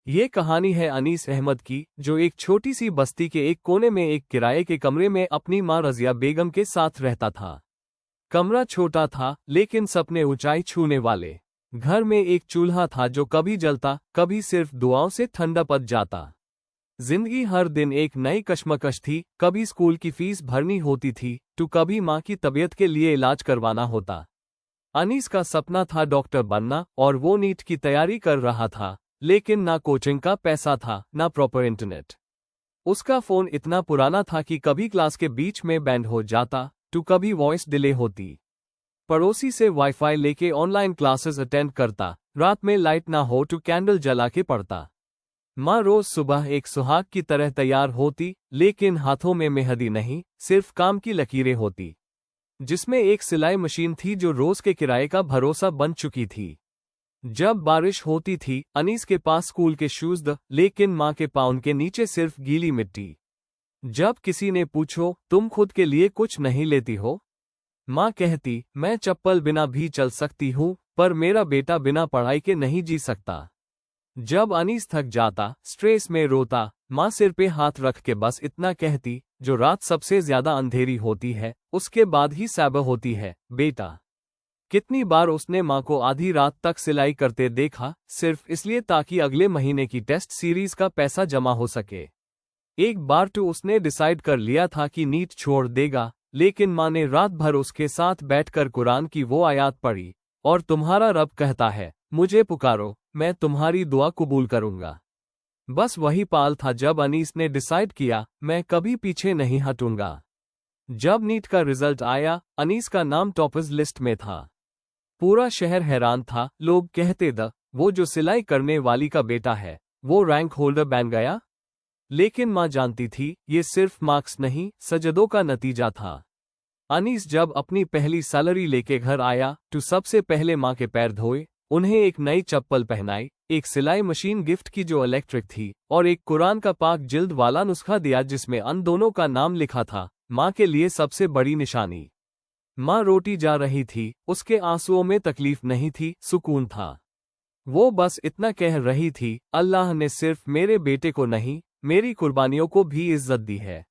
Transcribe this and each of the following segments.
ये कहानी है अनीस अहमद की, जो एक छोटी सी बस्ती के एक कोने में एक किराए के कमरे में अपनी माँ रज़िया बेगम के साथ रहता था। कमरा छोटा था, लेकिन सपने ऊंचाई छूने वाले। घर में एक चूल्हा था जो कभी जलता, कभी सिर्फ दुआओं से ठंडा पड़ जाता। जिंदगी हर दिन एक नई कश्मकश थी। कभी स्कूल की फीस भरनी होती थी, तो कभी माँ की तबीयत के लिए इलाज करवाना होता। अनीस का सपना था डॉक्टर बनना, और वो नीट की तैयारी कर रहा था, लेकिन ना कोचिंग का पैसा था, ना प्रॉपर इंटरनेट। उसका फोन इतना पुराना था कि कभी क्लास के बीच में बैंड हो जाता, तो कभी वॉइस डिले होती। पड़ोसी से वाईफाई लेके ऑनलाइन क्लासेस अटेंड करता। रात में लाइट ना हो तो कैंडल जला के पढ़ता। माँ रोज सुबह एक सुहाग की तरह तैयार होती, लेकिन हाथों में मेहंदी नहीं, सिर्फ काम की लकीरें होती। जिसमें एक सिलाई मशीन थी जो रोज के किराए का भरोसा बन चुकी थी। जब बारिश होती थी, अनीस के पास स्कूल के शूज द, लेकिन माँ के पाउन के नीचे सिर्फ गीली मिट्टी। जब किसी ने पूछो, तुम खुद के लिए कुछ नहीं लेती हो? माँ कहती, मैं चप्पल बिना भी चल सकती हूँ, पर मेरा बेटा बिना पढ़ाई के नहीं जी सकता। जब अनीस थक जाता, स्ट्रेस में रोता, माँ सिर पे हाथ रख के बस इतना कहती, जो रात सबसे ज्यादा अंधेरी होती है, उसके बाद ही सुबह होती है, बेटा। कितनी बार उसने माँ को आधी रात तक सिलाई करते देखा, सिर्फ इसलिए ताकि अगले महीने की टेस्ट सीरीज का पैसा जमा हो सके। एक बार तो उसने डिसाइड कर लिया था कि नीट छोड़ देगा, लेकिन माँ ने रात भर उसके साथ बैठकर कुरान की वो आयत पढ़ी, और तुम्हारा रब कहता है, मुझे पुकारो, मैं तुम्हारी दुआ कबूल करूंगा। बस वही पाल था जब अनीस ने डिसाइड किया, मैं कभी पीछे नहीं हटूंगा। जब नीट का रिजल्ट आया, अनीस का नाम टॉपर्स लिस्ट में था। पूरा शहर हैरान था। लोग कहते द, वो जो सिलाई करने वाली का बेटा है, वो रैंक होल्डर बन गया। लेकिन माँ जानती थी, ये सिर्फ मार्क्स नहीं, सजदों का नतीजा था। अनीस जब अपनी पहली सैलरी लेके घर आया, तो सबसे पहले माँ के पैर धोए, उन्हें एक नई चप्पल पहनाई, एक सिलाई मशीन गिफ्ट की जो इलेक्ट्रिक थी, और एक कुरान का पाक जिल्द वाला नुस्खा दिया जिसमें अन दोनों का नाम लिखा था। माँ के लिए सबसे बड़ी निशानी। माँ रोटी जा रही थी, उसके आंसुओं में तकलीफ नहीं थी, सुकून था। वो बस इतना कह रही थी, अल्लाह ने सिर्फ मेरे बेटे को नहीं, मेरी कुर्बानियों को भी इज्जत दी है।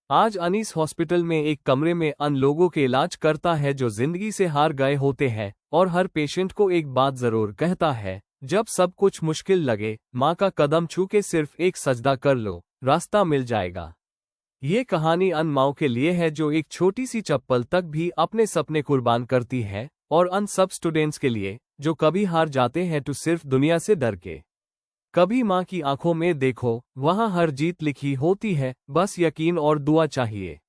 आज अनीस हॉस्पिटल में एक कमरे में अन लोगों के इलाज करता है जो जिंदगी से हार गए होते हैं, और हर पेशेंट को एक बात जरूर कहता है, जब सब कुछ मुश्किल लगे, माँ का कदम छू के सिर्फ एक सजदा कर लो, रास्ता मिल जाएगा। ये कहानी अन माओ के लिए है जो एक छोटी सी चप्पल तक भी अपने सपने कुर्बान करती है, और अन सब स्टूडेंट्स के लिए, जो कभी हार जाते हैं तो सिर्फ दुनिया से डर के। कभी माँ की आंखों में देखो, वहाँ हर जीत लिखी होती है, बस यकीन और दुआ चाहिए।